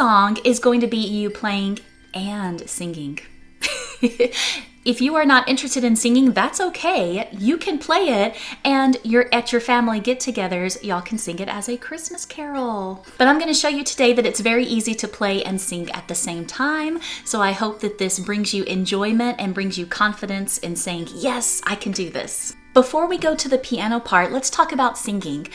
song is going to be you playing and singing. If you are not interested in singing, that's okay. You can play it, and you're at your family get-togethers, y'all can sing it as a Christmas carol. But I'm going to show you today that it's very easy to play and sing at the same time. So I hope that this brings you enjoyment and brings you confidence in saying, yes, I can do this. Before we go to the piano part, let's talk about singing.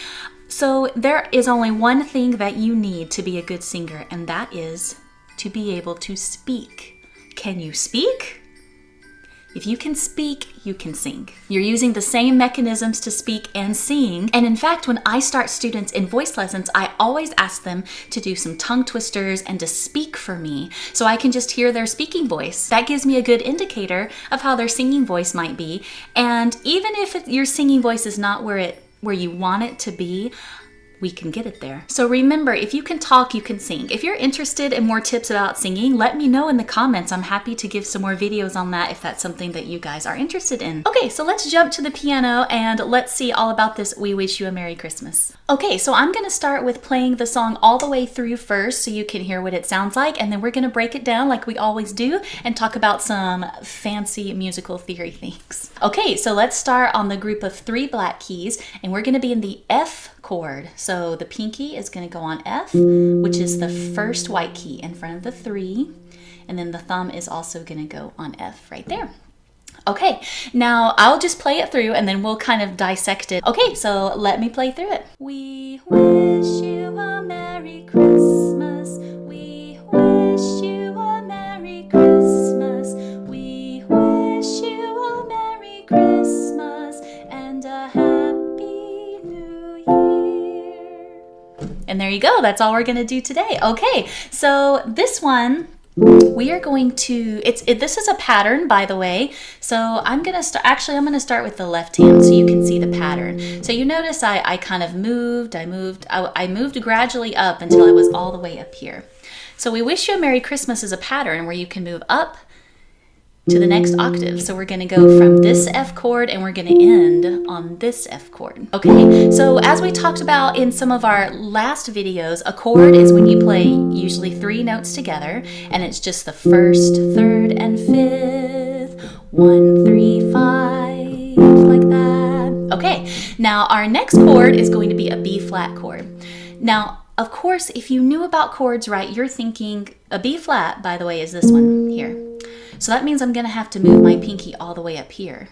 So there is only one thing that you need to be a good singer, and that is to be able to speak. Can you speak? If you can speak, you can sing. You're using the same mechanisms to speak and sing. And in fact, when I start students in voice lessons, I always ask them to do some tongue twisters and to speak for me so I can just hear their speaking voice. That gives me a good indicator of how their singing voice might be. And even if your singing voice is not where you want it to be, we can get it there. So remember, if you can talk, you can sing. If you're interested in more tips about singing, let me know in the comments. I'm happy to give some more videos on that if that's something that you guys are interested in. Okay, so let's jump to the piano and let's see all about this We Wish You a Merry Christmas. Okay, so I'm gonna start with playing the song all the way through first so you can hear what it sounds like, and then we're gonna break it down like we always do and talk about some fancy musical theory things. Okay, so let's start on the group of 3 black keys, and we're gonna be in the F chord. So the pinky is going to go on F, which is the first white key in front of the 3, and then the thumb is also going to go on F right there. Okay, now I'll just play it through and then we'll kind of dissect it. Okay, so let me play through it. We wish you a Merry Christmas. We wish you a Merry Christmas. We wish you a Merry Christmas and a Happy New Year. And there you go. That's all we're going to do today. Okay, so this one, we are going to, this is a pattern, by the way. So I'm going to start, actually I'm going to start with the left hand so you can see the pattern. So you notice I kind of moved, I moved gradually up until I was all the way up here. So We Wish You a Merry Christmas is a pattern where you can move up to the next octave. So we're going to go from this F chord and we're going to end on this F chord. Okay, so as we talked about in some of our last videos, a chord is when you play usually 3 notes together, and it's just the first, third, and fifth. 1, 3, 5, like that. Okay, now our next chord is going to be a B flat chord. Now, of course, if you knew about chords, right, you're thinking a B flat, by the way, is this one here. So that means I'm going to have to move my pinky all the way up here.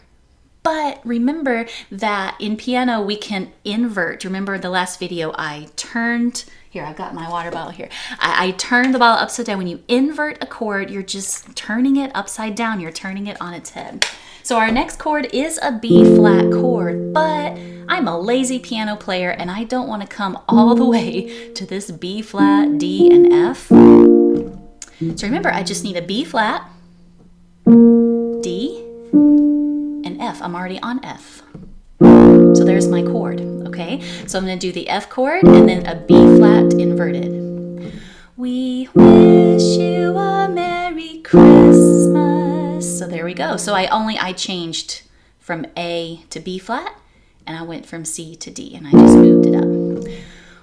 But remember that in piano we can invert. Remember the last video I turned, here I've got my water bottle here. I turned the bottle upside down. When you invert a chord, you're just turning it upside down. You're turning it on its head. So our next chord is a B flat chord, but I'm a lazy piano player and I don't want to come all the way to this B flat, D, and F. So remember, I just need a B flat, D, and F. I'm already on F. So there's my chord, okay? So I'm going to do the F chord and then a B flat inverted. We wish you a Merry Christmas. So there we go. So I changed from A to B flat, and I went from C to D, and I just moved it up.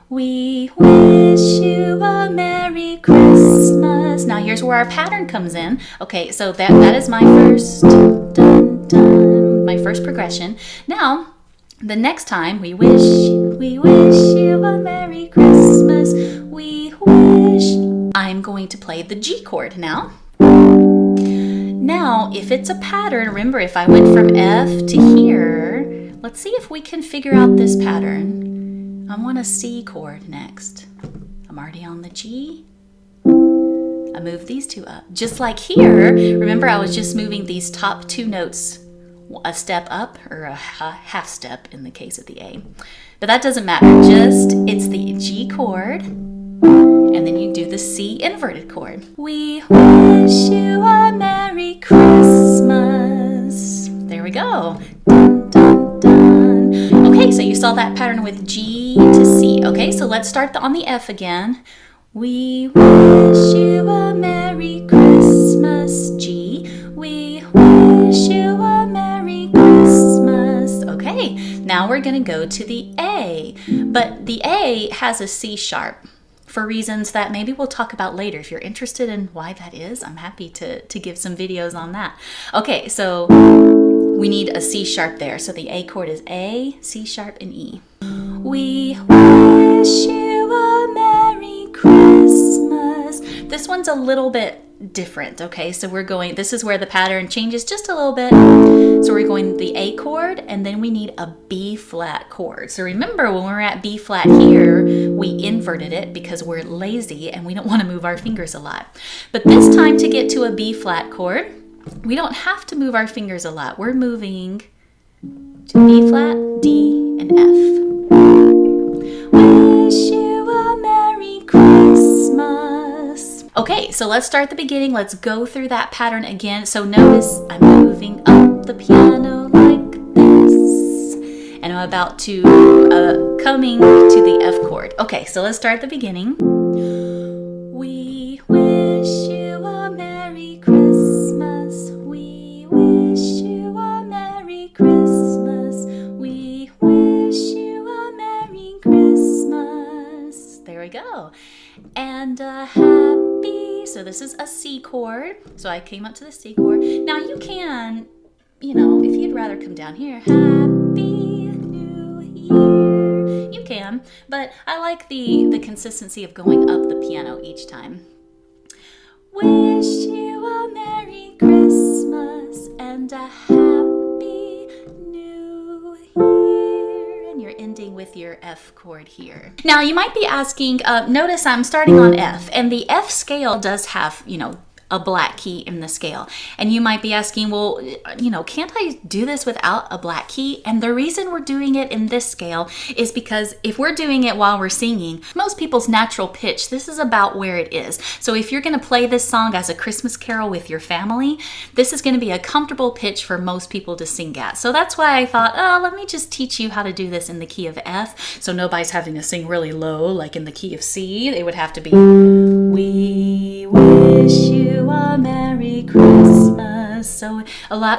We wish you a Merry Christmas. Now here's where our pattern comes in. Okay, so that is my first dun dun, my first progression. Now, the next time we wish you a Merry Christmas. We wish. I'm going to play the G chord now. Now, if it's a pattern, remember if I went from F to here, let's see if we can figure out this pattern. I want a C chord next. I'm already on the G. I move these 2 up. Just like here, remember I was just moving these top 2 notes a step up, or a half step in the case of the A. But that doesn't matter, it's the G chord, and then you do the C inverted chord. We wish you a Merry Christmas. There we go. Dun, dun, dun. Okay, so you saw that pattern with G to C. Okay, so let's start on the F again. We wish you a Merry Christmas, G. We wish you a Merry Christmas. Okay, now we're going to go to the A, but the A has a C sharp for reasons that maybe we'll talk about later. If you're interested in why that is, I'm happy to give some videos on that. Okay, so we need a C sharp there. So the A chord is A, C sharp, and E. We wish you a Merry Christmas. This one's a little bit different, okay? So we're going, this is where the pattern changes just a little bit. So we're going the A chord, and then we need a B flat chord. So remember, when we're at B flat here, we inverted it because we're lazy and we don't want to move our fingers a lot. But this time, to get to a B flat chord, we don't have to move our fingers a lot. We're moving to B flat, D, and F. Wish you a Merry Christmas. Okay, so let's start at the beginning. Let's go through that pattern again. So notice I'm moving up the piano like this, and I'm about to coming to the F chord. Okay, so let's start at the beginning. We wish you a Merry Christmas. We wish you a Merry Christmas. We wish you a Merry Christmas. There we go. And a happy, so this is a C chord. So I came up to the C chord. Now you can, you know, if you'd rather come down here, Happy New Year, you can, but I like the consistency of going up the piano each time. Wish you a Merry Christmas and a Happy New Year. And you're ending with your F chord here. Now you might be asking, notice I'm starting on F, and the F scale does have, you know, a black key in the scale. And you might be asking, well, you know, can't I do this without a black key? And the reason we're doing it in this scale is because if we're doing it while we're singing, most people's natural pitch, this is about where it is. So if you're gonna play this song as a Christmas carol with your family, this is gonna be a comfortable pitch for most people to sing at. So that's why I thought, oh, let me just teach you how to do this in the key of F. So nobody's having to sing really low, like in the key of C. They would have to be, we wish you a Merry Christmas. So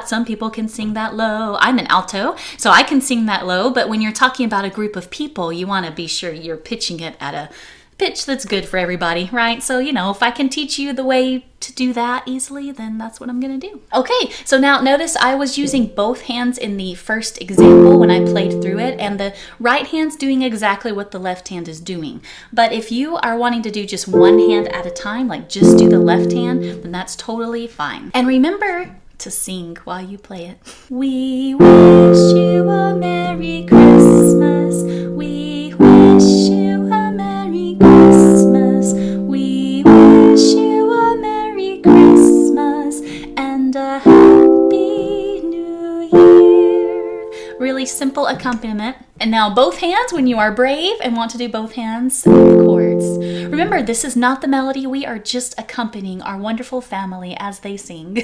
some people can sing that low. I'm an alto, so I can sing that low, but when you're talking about a group of people, you want to be sure you're pitching it at a pitch that's good for everybody, right? So, you know, if I can teach you the way to do that easily, then that's what I'm gonna do. Okay, so now notice I was using both hands in the first example when I played through it, and the right hand's doing exactly what the left hand is doing. But if you are wanting to do just one hand at a time, like just do the left hand, then that's totally fine. And remember to sing while you play it. We wish you a Merry Christmas. We wish you a Merry Christmas. We wish you a Merry Christmas and a Happy New Year. Really simple accompaniment. And now both hands when you are brave and want to do both hands with the chords. Remember, this is not the melody. We are just accompanying our wonderful family as they sing.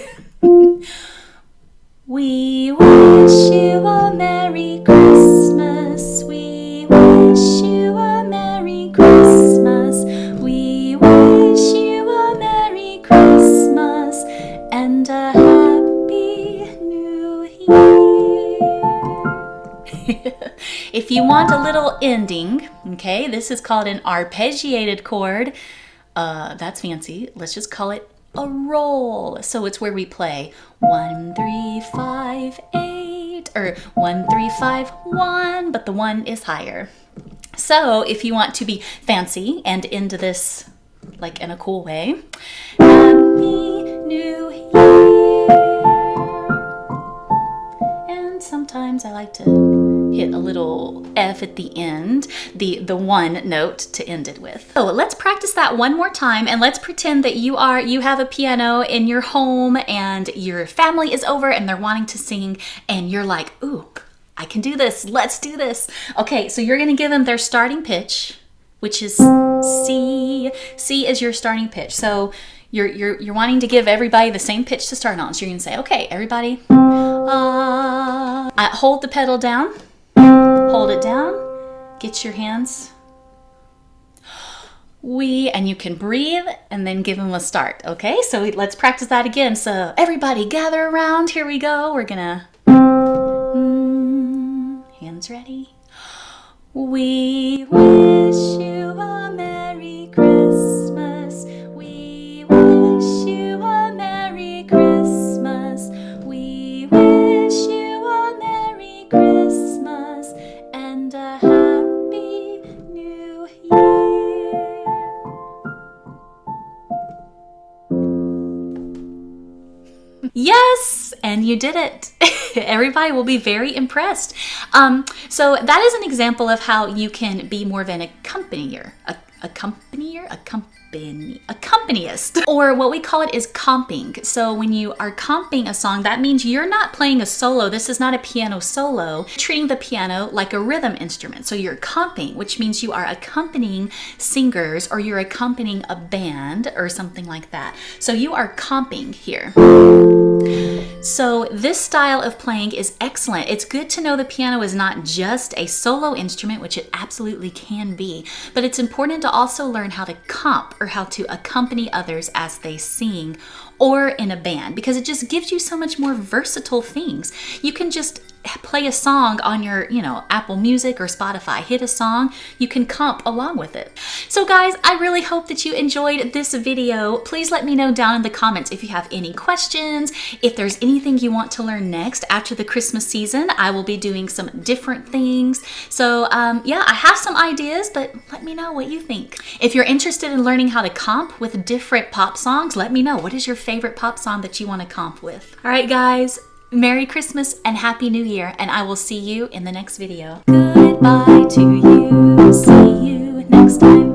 We wish you a Merry Christmas. We wish you a Merry Christmas. We wish you a Merry Christmas and a Happy New Year. If you want a little ending, okay, this is called an arpeggiated chord. That's fancy. Let's just call it a roll. So it's where we play 1, 3, 5, 8, or 1, 3, 5, 1, but the 1 is higher. So if you want to be fancy and into this like in a cool way, Happy New Year. And sometimes I like to hit a little F at the end, the one note to end it with. So let's practice that one more time, and let's pretend that you have a piano in your home and your family is over and they're wanting to sing and you're like, ooh, I can do this, let's do this. Okay, so you're gonna give them their starting pitch, which is C. C is your starting pitch. So you're wanting to give everybody the same pitch to start on. So you're gonna say, okay, everybody, hold the pedal down. Hold it down, get your hands, and you can breathe and then give them a start, okay? So let's practice that again. So everybody gather around, here we go. We're gonna, hands ready. We wish you a Merry Christmas. Yes, and you did it. Everybody will be very impressed. So that is an example of how you can be more of an accompanist, or what we call it is comping. So when you are comping a song, that means you're not playing a solo. This is not a piano solo. Treating the piano like a rhythm instrument. So you're comping, which means you are accompanying singers, or you're accompanying a band or something like that. So you are comping here. So this style of playing is excellent. It's good to know the piano is not just a solo instrument, which it absolutely can be, but it's important to also learn how to comp, or how to accompany others as they sing, or in a band, because it just gives you so much more versatile things. You can just play a song on your, Apple Music or Spotify, hit a song, you can comp along with it. So guys, I really hope that you enjoyed this video. Please let me know down in the comments if you have any questions, if there's anything you want to learn next. After the Christmas season, I will be doing some different things. So yeah, I have some ideas, but let me know what you think. If you're interested in learning how to comp with different pop songs, let me know. What is your favorite pop song that you want to comp with? All right, guys. Merry Christmas and Happy New Year, and I will see you in the next video. Goodbye to you. See you next time.